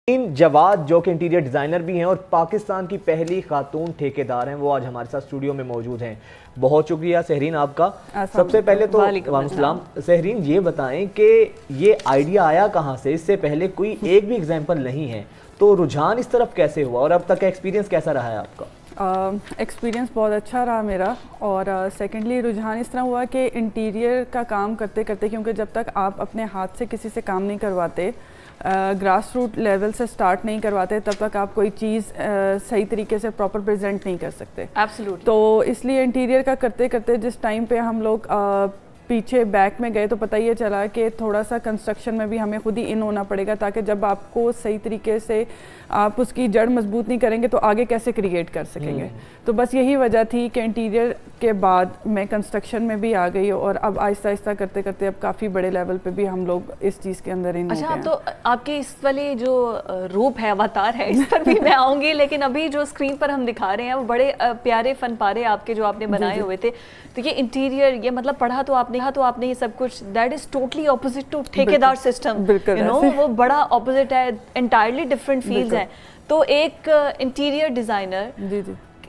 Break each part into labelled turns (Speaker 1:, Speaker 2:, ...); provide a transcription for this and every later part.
Speaker 1: جواد جو کہ interior designer بھی ہیں اور پاکستان کی پہلی خاتون ٹھیکیدار ہیں، وہ آج ہمارے ساتھ اسٹوڈیو میں موجود ہیں. بہت شکریہ سہرین آپ کا. سب سے پہلے تو وعلیکم السلام. سہرین یہ بتائیں کہ یہ آئیڈیا آیا کہاں سے؟ اس سے پہلے کوئی ایک بھی ایگزامپل نہیں ہے، تو رجحان اس طرف کیسے ہوا اور اب تک کا ایکسپیرینس کیسا رہا ہے آپ کا؟
Speaker 2: ایکسپیرینس بہت اچھا رہا میرا، اور سیکنڈلی رجحان اس طرح ہوا کہ انٹیریئر کا کام کرتے کرتے، کیونکہ جب تک آپ اپنے ہاتھ سے کسی سے کام نہیں کرواتے، گراس روٹ لیول سے سٹارٹ نہیں کرواتے، تب تک آپ کوئی چیز صحیح طریقے سے پراپر پریزنٹ نہیں کر سکتے.
Speaker 3: ایبسلیوٹلی.
Speaker 2: تو اس لیے انٹیریئر کا کرتے کرتے جس ٹائم پہ ہم لوگ پیچھے بیک میں گئے تو پتہ یہ چلا کہ تھوڑا سا کنسٹرکشن میں بھی ہمیں خود ہی ان ہونا پڑے گا، تاکہ جب آپ کو صحیح طریقے سے آپ اس کی جڑ مضبوط نہیں کریں گے تو آگے کیسے کریٹ کر سکیں گے. تو بس یہی وجہ تھی کہ انٹیریئر کے بعد میں کنسٹرکشن میں بھی آ گئی، اور اب آہستہ آہستہ کرتے کرتے اب کافی بڑے لیول پہ بھی ہم لوگ اس چیز کے اندر ان.
Speaker 3: اچھا، تو آپ کے اس والے جو روپ ہے، اوتار ہے، اس پر بھی میں آؤں گی، لیکن ابھی جو اسکرین پر ہم دکھا رہے ہیں وہ بڑے پیارے فن پارے آپ کے جو آپ نے بنائے ہوئے تھے. تو یہ انٹیریئر، یہ مطلب پڑھا تو آپ نے یہ سب کچھ، that is totally opposite to ٹھیکیدار سسٹم. وہ بڑا اپوزٹ ہے، انٹائرلی ڈفرینٹ فیلڈز ہیں. تو ایک انٹیریئر ڈیزائنر،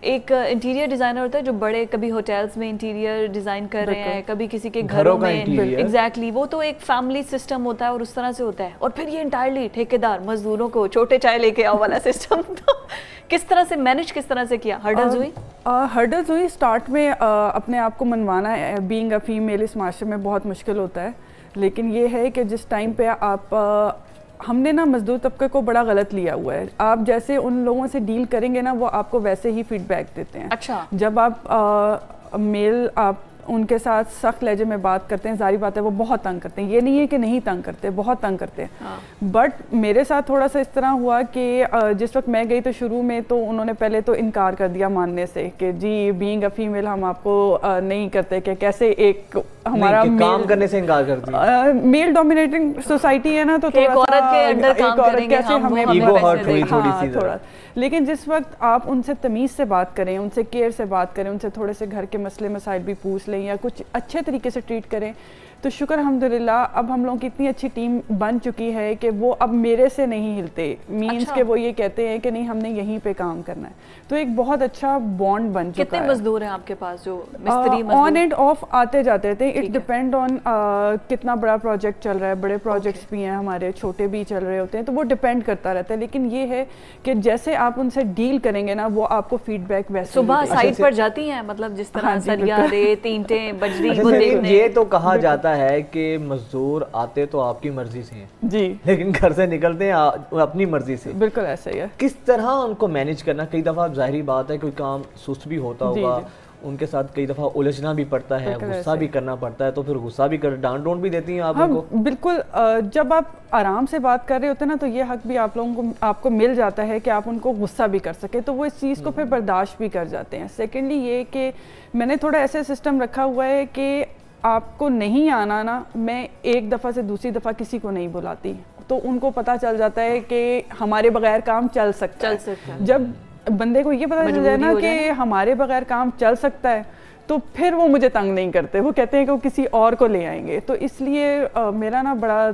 Speaker 3: ایک انٹیریئر ڈیزائنر ہوتا ہے جو بڑے کبھی ہوٹلز میں انٹیریئر ڈیزائن کر رہے ہیں، کبھی کسی کے گھروں میں. ایگزیکٹلی، وہ تو ایک فیملی سسٹم ہوتا ہے اور اس طرح سے ہوتا ہے. اور پھر یہ انٹائرلی ٹھیکیدار، مزدوروں کو چھوٹے چائے لے کے آؤ والا سسٹم. تو کس طرح سے مینج، کس طرح سے کیا؟ ہرڈلز ہوئی؟
Speaker 2: ہرڈلز ہوئی. اسٹارٹ میں اپنے آپ کو منوانا بینگ اے فیمیل اس معاشرے میں بہت مشکل ہوتا ہے، لیکن یہ ہے کہ جس ٹائم پہ آپ، ہم نے نا مزدور طبقے کو بڑا غلط لیا ہوا ہے. آپ جیسے ان لوگوں سے ڈیل کریں گے نا، وہ آپ کو ویسے ہی فیڈ بیک دیتے ہیں.
Speaker 3: اچھا.
Speaker 2: جب آپ میل آپ ان کے ساتھ سخت لہجے میں بات کرتے ہیں، ظاہری بات ہے وہ بہت تنگ کرتے ہیں. یہ نہیں ہے کہ نہیں تنگ کرتے، بہت تنگ کرتے ہیں. بٹ میرے ساتھ تھوڑا سا اس طرح ہوا کہ جس وقت میں گئی تو شروع میں تو انہوں نے پہلے تو انکار کر دیا ماننے سے کہ جی بینگ اے فیمیل ہم آپ کو نہیں کرتے، کہ کیسے ایک ہمارا
Speaker 1: کام کرنے سے انکار کر دیا.
Speaker 2: میل ڈومینیٹنگ سوسائٹی ہے نا، تو تھوڑا. لیکن جس وقت آپ ان سے تمیز سے بات کریں، ان سے کیئر سے بات کریں، ان سے تھوڑے سے گھر کے مسئلے مسائل بھی پوچھ لیں یا کچھ اچھے طریقے سے ٹریٹ کریں، تو شکر الحمدللہ اب ہم لوگوں کی اتنی اچھی ٹیم بن چکی ہے کہ وہ اب میرے سے نہیں ہلتے. مینس کہ وہ یہ کہتے ہیں کہ نہیں ہم نے یہیں پہ کام کرنا ہے. تو ایک بہت اچھا بانڈ بن چکا ہے.
Speaker 3: کتنے مزدور ہیں آپ کے پاس جو مستری مزدور؟
Speaker 2: آن اینڈ آف آتے جاتے تھے. اٹ ڈپینڈ آن کتنا بڑا پروجیکٹ چل رہا ہے. بڑے پروجیکٹس بھی ہیں ہمارے، چھوٹے بھی چل رہے ہوتے ہیں، تو وہ ڈپینڈ کرتا رہتا ہے. لیکن یہ ہے کہ جیسے آپ ان سے ڈیل کریں گے نا، وہ آپ کو فیڈ بیک ویسے.
Speaker 3: صبح سائٹ پر جاتی ہیں، مطلب جس طرح سریا، ریت، اینٹیں، بجری کو دیکھنے.
Speaker 1: یہ تو کہا جاتا ہے کہ مزدور آتے تو آپ کی مرضی سے ہیں
Speaker 2: جی،
Speaker 1: لیکن گھر سے نکلتے ہیں اپنی مرضی سے.
Speaker 2: بالکل ایسا ہی ہے.
Speaker 1: کس طرح ان کو مینیج کرنا؟ کئی دفعہ ظاہری بات ہے کوئی کام سست بھی ہوتا ہوگا، ان کے ساتھ کئی دفعہ الجھنا بھی پڑتا ہے، غصہ بھی کرنا پڑتا ہے، تو پھر غصہ بھی کر ڈانٹ ڈونٹ بھی دیتی ہیں آپ لوگوں کو؟
Speaker 2: بالکل. جب آپ آرام سے بات کر رہے ہوتے ہیں نا، تو یہ حق بھی آپ لوگوں کو، آپ کو مل جاتا ہے کہ آپ ان کو غصہ بھی کر سکیں، تو وہ اس چیز کو پھر برداشت بھی کر جاتے ہیں. سیکنڈلی یہ کہ میں نے تھوڑا ایسے سسٹم رکھا ہوا ہے کہ آپ کو نہیں آنا نا، میں ایک دفعہ سے دوسری دفعہ کسی کو نہیں بلاتی، تو ان کو پتہ چل جاتا ہے کہ ہمارے بغیر کام چل سکتا ہے. جب بندے کو یہ پتہ چل جائے نا کہ ہمارے بغیر کام چل سکتا ہے، تو پھر وہ مجھے تنگ نہیں کرتے. وہ کہتے ہیں کہ وہ کسی اور کو لے آئیں گے. تو اس لیے میرا نا بڑا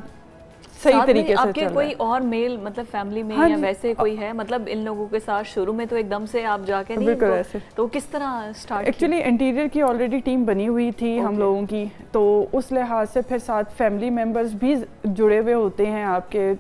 Speaker 2: صحیح طریقے سے
Speaker 3: آپ کے کوئی اور میل مطلب فیملی میں یا ویسے کوئی ہے، مطلب ان لوگوں کے ساتھ شروع میں تو ایک دم سے آپ جا کے نہیں، تو کس طرح اسٹارٹ؟
Speaker 2: ایکچولی انٹیریئر کی آلریڈی ٹیم بنی ہوئی تھی ہم لوگوں کی، تو اس لحاظ سے پھر ساتھ فیملی ممبرز بھی جڑے ہوئے ہوتے ہیں. آپ کے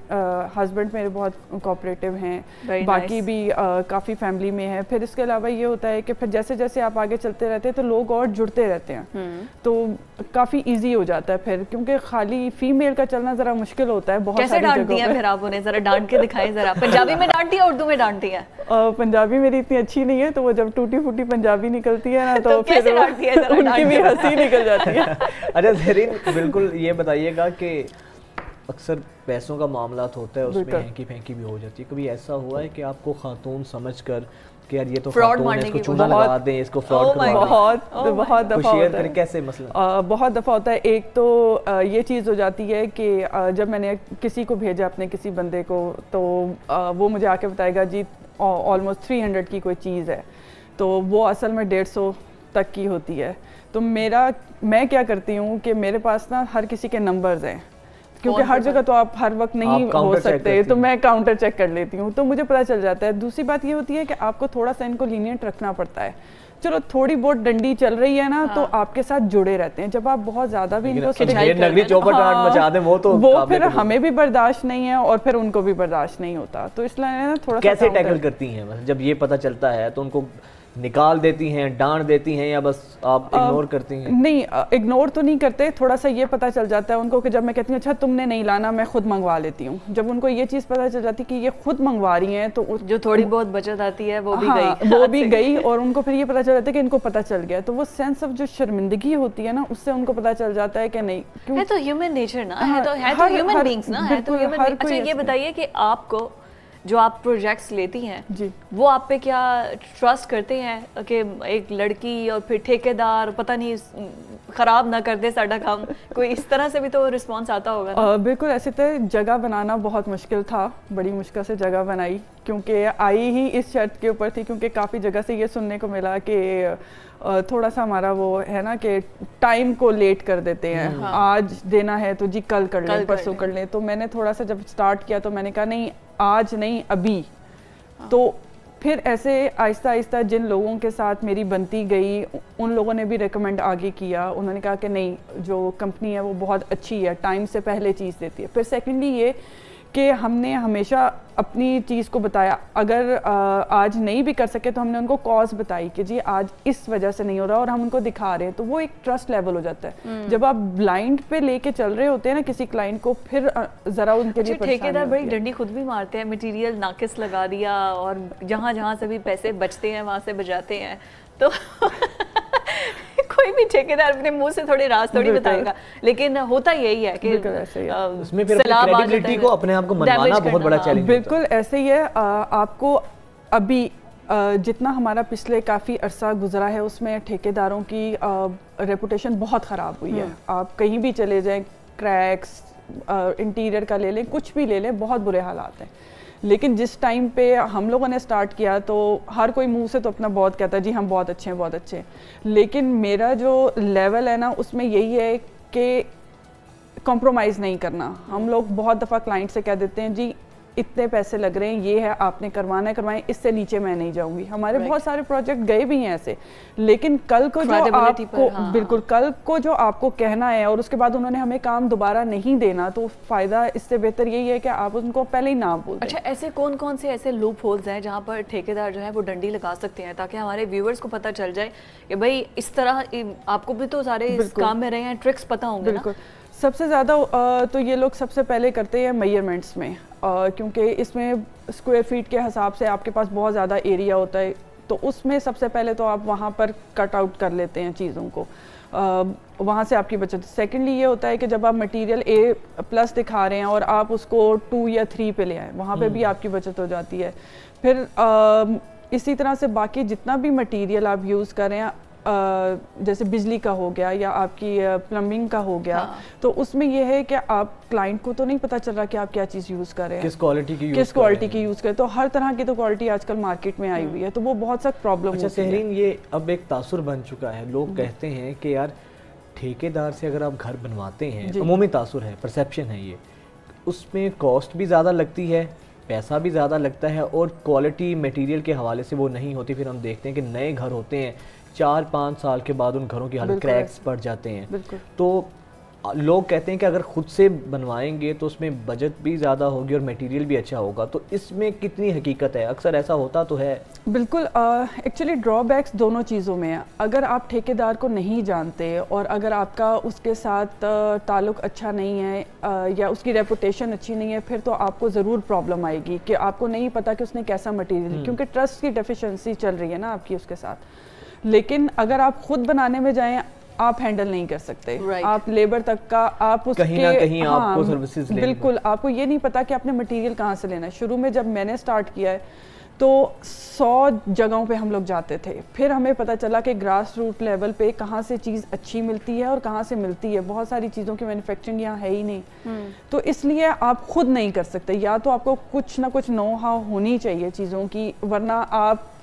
Speaker 2: ہسبینڈ میرے بہت کوآپریٹیو ہیں، باقی بھی کافی فیملی میں ہے. پھر اس کے علاوہ یہ ہوتا ہے کہ پھر جیسے جیسے آپ آگے چلتے رہتے ہیں تو لوگ اور جڑتے رہتے ہیں، تو کافی ایزی ہو جاتا ہے پھر، کیونکہ خالی فیمیل کا چلنا ذرا مشکل ہوتا ہے.
Speaker 3: کیسے ڈانٹتی ہیں پھر آپ انہیں؟ ذرا ڈانٹ کے دکھائیں ذرا. پنجابی میں ڈانٹتی ہے، اردو میں ڈانٹتی ہے؟
Speaker 2: پنجابی میری اتنی اچھی نہیں ہے، تو وہ جب ٹوٹی پھوٹی پنجابی نکلتی ہے نا، تو پھر ان کی بھی ہنسی نکل جاتی ہے.
Speaker 1: اچھا زرین، بالکل یہ بتائیے گا کہ اکثر پیسوں کا معاملات ہوتا ہے، اس میں ہینکی پھینکی بھی ہو جاتی ہے. کبھی ایسا ہوا ہے کہ آپ کو خاتون سمجھ کر کہ یار یہ تو خاتون ہے، اس کو چونا لگا دیں، اس کو فراڈ کروا دیں؟
Speaker 2: بہت دفعہ ہوتا ہے.
Speaker 1: کیسے مسئلہ؟
Speaker 2: بہت دفعہ ہوتا ہے. ایک تو یہ چیز ہو جاتی ہے کہ جب میں نے کسی کو بھیجا اپنے کسی بندے کو، تو وہ مجھے آ کے بتائے گا جی آلموسٹ 300 کی کوئی چیز ہے، تو وہ اصل میں 150 تک کی ہوتی ہے. تو میں کیا کرتی ہوں کہ میرے پاس نا ہر کسی کے نمبرز ہیں، کیونکہ ہر جگہ تو آپ ہر وقت نہیں ہو سکتے, تو میں کاؤنٹر چیک کر لیتی ہوں, تو مجھے پتہ چل جاتا ہے. دوسری بات یہ ہوتی ہے کہ آپ کو تھوڑا سا ان کو لینینٹ رکھنا پڑتا ہے. چلو تھوڑی بہت ڈنڈی چل رہی ہے نا تو آپ کے ساتھ جڑے رہتے ہیں. جب آپ بہت زیادہ بھی ان کو وہ پھر ہمیں بھی برداشت نہیں ہے اور پھر ان کو بھی برداشت نہیں ہوتا. تو اس لیے تھوڑا سا
Speaker 1: کیسے ٹیکل کرتی ہیں جب یہ پتہ چلتا ہے؟ تو ان کو نکال دیتی ہیں, ڈانٹ دیتی ہیں, یا بس آپ اگنور کرتی ہیں؟
Speaker 2: نہیں, اگنور تو نہیں کرتے. تھوڑا سا یہ پتہ چل جاتا ہے ان کو کہ جب میں کہتی ہوں اچھا تم نے نہیں لانا, میں خود منگوا لیتی ہوں. جب ان کو یہ چیز پتہ چل جاتی کہ یہ خود منگوا رہی ہیں, تو جو
Speaker 3: تھوڑی بہت بچت آتی ہے وہ بھی
Speaker 2: گئی, اور ان کو پھر یہ پتہ چل جاتا ہے کہ ان کو پتہ چل گیا. تو وہ سینس آف جو شرمندگی ہوتی ہے نا, اس سے ان کو پتہ چل جاتا ہے کہ نہیں,
Speaker 3: ہے تو ہیومن نیچر نا, ہے تو ہیومن بینگز نا, ہے تو ہیومن. اچھا یہ بتائیے کہ آپ کو جو آپ پروجیکٹس لیتی ہیں وہ آپ پہ کیا ٹرسٹ کرتے ہیں کہ ایک لڑکی اور پھر ٹھیکیدار پتہ نہیں خراب نہ کر دے ساڈا کام؟ کوئی اس طرح سے بھی تو رسپانس آتا ہوگا نا؟
Speaker 2: بالکل ایسے تو جگہ بنانا بہت مشکل تھا, بڑی مشکل سے جگہ بنائی, کیونکہ آئی ہی اس شرط کے اوپر تھی, کیونکہ کافی جگہ سے یہ سننے کو ملا کہ تھوڑا سا ہمارا وہ ہے نا کہ ٹائم کو لیٹ کر دیتے ہیں, آج دینا ہے تو جی کل کر لیں, پرسوں کر لیں. تو میں نے تھوڑا سا جب سٹارٹ کیا تو میں نے کہا نہیں آج نہیں ابھی. تو پھر ایسے آہستہ آہستہ جن لوگوں کے ساتھ میری بنتی گئی ان لوگوں نے بھی ریکمینڈ آگے کیا. انہوں نے کہا کہ نہیں جو کمپنی ہے وہ بہت اچھی ہے, ٹائم سے پہلے چیز دیتی ہے. پھر سیکنڈلی یہ کہ ہم نے ہمیشہ اپنی چیز کو بتایا, اگر آج نہیں بھی کر سکے تو ہم نے ان کو کاز بتائی کہ جی آج اس وجہ سے نہیں ہو رہا, اور ہم ان کو دکھا رہے ہیں. تو وہ ایک ٹرسٹ لیول ہو جاتا ہے. جب آپ بلائنڈ پہ لے کے چل رہے ہوتے ہیں نا کسی کلائنٹ کو, پھر ذرا ان کے لیے
Speaker 3: ٹھیکیدار بڑی ڈنڈی خود بھی مارتے ہیں, مٹیریل ناقص لگا دیا اور جہاں جہاں سے بھی پیسے بچتے ہیں وہاں سے بجاتے ہیں. تو کوئی بھی ٹھیکیدار اپنے منہ سے تھوڑی راز تھوڑی بتائے گا, لیکن ہوتا یہی ہے کہ
Speaker 1: اس میں پھر کریڈیبلٹی کو اپنے آپ کو منوانا بہت بڑا چیلنج.
Speaker 2: بالکل ایسے ہی ہے. آپ کو ابھی جتنا ہمارا پچھلے کافی عرصہ گزرا ہے اس میں ٹھیکیداروں کی ریپوٹیشن بہت خراب ہوئی ہے. آپ کہیں بھی چلے جائیں, کریکس انٹیریئر کا لے لیں, کچھ بھی لے لیں, بہت برے حالات ہیں. لیکن جس ٹائم پہ ہم لوگوں نے سٹارٹ کیا تو ہر کوئی منہ سے تو اپنا بہت کہتا ہے جی ہم بہت اچھے ہیں بہت اچھے ہیں, لیکن میرا جو لیول ہے نا اس میں یہی ہے کہ کمپرومائز نہیں کرنا. ہم لوگ بہت دفعہ کلائنٹ سے کہہ دیتے ہیں جی اتنے پیسے لگ رہے ہیں, یہ ہے آپ نے کروانا ہے کروائیں, اس سے نیچے میں نہیں جاؤں گی. ہمارے بہت سارے پروجیکٹ گئے بھی ہیں ایسے, لیکن کل کو جو آپ کو بالکل کل کو جو آپ کو کہنا ہے اور اس کے بعد انہوں نے ہمیں کام دوبارہ نہیں دینا, تو فائدہ اس سے بہتر یہی ہے کہ آپ ان کو پہلے ہی نہ بول دیں.
Speaker 3: اچھا ایسے کون کون سے ایسے لوپ ہولز ہیں جہاں پر ٹھیکیدار جو ہے وہ ڈنڈی لگا سکتے ہیں تاکہ ہمارے ویورز کو پتہ چل جائے کہ بھائی اس طرح آپ کو بھی تو سارے اس کام میں رہے ہیں, ٹرکس پتہ ہوں گے نا؟
Speaker 2: بالکل. سب سے زیادہ تو یہ لوگ سب سے پہلے کرتے ہیں میجرمنٹس میں, کیونکہ اس میں اسکوائر فیٹ کے حساب سے آپ کے پاس بہت زیادہ ایریا ہوتا ہے, تو اس میں سب سے پہلے تو آپ وہاں پر کٹ آؤٹ کر لیتے ہیں چیزوں کو, وہاں سے آپ کی بچت. سیکنڈلی یہ ہوتا ہے کہ جب آپ مٹیریل A+ دکھا رہے ہیں اور آپ اس کو 2 یا 3 پہ لے آئیں, وہاں پہ بھی آپ کی بچت ہو جاتی ہے. پھر اسی طرح سے باقی جتنا بھی مٹیریل آپ یوز کر رہے ہیں, جیسے بجلی کا ہو گیا یا آپ کی پلمبنگ کا ہو گیا, تو اس میں یہ ہے کہ آپ کلائنٹ کو تو نہیں پتہ چل رہا کہ آپ کیا چیز یوز کر رہے ہیں,
Speaker 1: کس کوالٹی کی
Speaker 2: یوز کریں. تو ہر طرح کی تو کوالٹی آج کل مارکیٹ میں آئی ہوئی ہے, تو وہ بہت سخت پرابلم ہوتی ہے.
Speaker 1: اچھا سہرین, یہ اب ایک تاثر بن چکا ہے, لوگ کہتے ہیں کہ یار ٹھیکیدار سے اگر آپ گھر بنواتے ہیں, عمومی تاثر ہے, پرسیپشن ہے یہ, اس میں کاسٹ بھی زیادہ لگتی ہے, پیسہ بھی زیادہ لگتا ہے, اور کوالٹی میٹیریل کے حوالے سے وہ نہیں ہوتی. پھر ہم دیکھتے ہیں کہ نئے گھر ہوتے ہیں, 4-5 سال کے بعد ان گھروں کی حالت کریکس پڑ جاتے ہیں. تو لوگ کہتے ہیں کہ اگر خود سے بنوائیں گے تو اس میں بجٹ بھی زیادہ ہوگی اور میٹیریل بھی اچھا ہوگا. تو اس میں کتنی حقیقت ہے؟ اکثر ایسا ہوتا تو ہے.
Speaker 2: بالکل. ایکچولی ڈرا بیکس دونوں چیزوں میں ہیں. اگر آپ ٹھیکیدار کو نہیں جانتے اور اگر آپ کا اس کے ساتھ تعلق اچھا نہیں ہے یا اس کی ریپوٹیشن اچھی نہیں ہے, پھر تو آپ کو ضرور پرابلم آئے گی کہ آپ کو نہیں پتا کہ اس نے کیسا مٹیریل, کیونکہ ٹرسٹ کی ڈیفیشنسی چل رہی ہے نا آپ کی اس کے ساتھ. لیکن اگر آپ خود بنانے میں جائیں, آپ ہینڈل نہیں کر سکتے, آپ لیبر تک کا آپ اس
Speaker 1: کہیں نہ کہیں آپ کو سروسز لیں.
Speaker 2: بالکل, آپ کو یہ نہیں پتا کہ آپ نے مٹیریل کہاں سے لینا ہے. شروع میں جب میں نے سٹارٹ کیا ہے تو 100 جگہوں پہ ہم لوگ جاتے تھے, پھر ہمیں پتہ چلا کہ گراس روٹ لیول پہ کہاں سے چیز اچھی ملتی ہے اور کہاں سے ملتی ہے. بہت ساری چیزوں کی مینوفیکچرنگ یہاں ہے ہی نہیں, تو اس لیے آپ خود نہیں کر سکتے. یا تو آپ کو کچھ نہ کچھ نو ہاؤ ہونی چاہیے چیزوں کی, ورنہ آپ